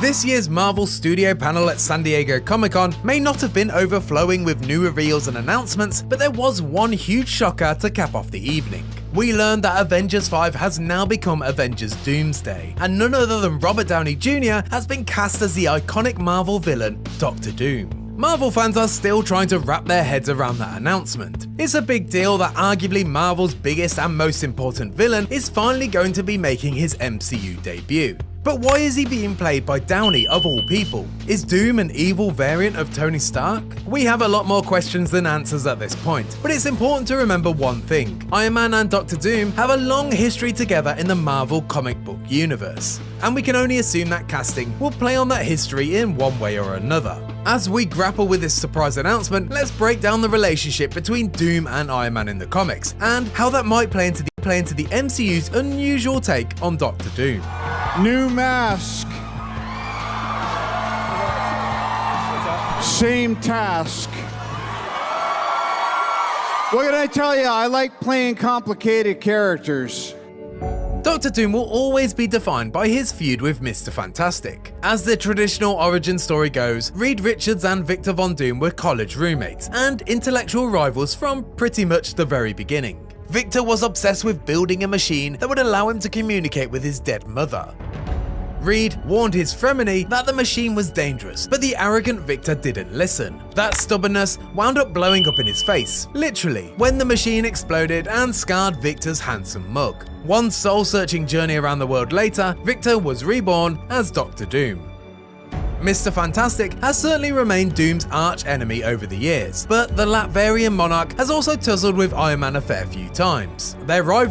This year's Marvel Studio panel at San Diego Comic-Con may not have been overflowing with new reveals and announcements, but there was one huge shocker to cap off the evening. We learned that Avengers 5 has now become Avengers Doomsday, and none other than Robert Downey Jr. has been cast as the iconic Marvel villain, Doctor Doom. Marvel fans are still trying to wrap their heads around that announcement. It's a big deal that arguably Marvel's biggest and most important villain is finally going to be making his MCU debut. But why is he being played by Downey of all people? Is Doom an evil variant of Tony Stark? We have a lot more questions than answers at this point, but it's important to remember one thing. Iron Man and Doctor Doom have a long history together in the Marvel comic book universe, and we can only assume that casting will play on that history in one way or another. As we grapple with this surprise announcement, let's break down the relationship between Doom and Iron Man in the comics, and how that might play into the MCU's unusual take on Doctor Doom. New mask. Same task. What can I tell you? I like playing complicated characters. Doctor Doom will always be defined by his feud with Mr. Fantastic. As the traditional origin story goes, Reed Richards and Victor Von Doom were college roommates and intellectual rivals from pretty much the very beginning. Victor was obsessed with building a machine that would allow him to communicate with his dead mother. Reed warned his frenemy that the machine was dangerous, but the arrogant Victor didn't listen. That stubbornness wound up blowing up in his face, literally, when the machine exploded and scarred Victor's handsome mug. One soul-searching journey around the world later, Victor was reborn as Doctor Doom. Mr. Fantastic has certainly remained Doom's arch-enemy over the years, but the Latvarian monarch has also tussled with Iron Man a fair few times. Their rivalry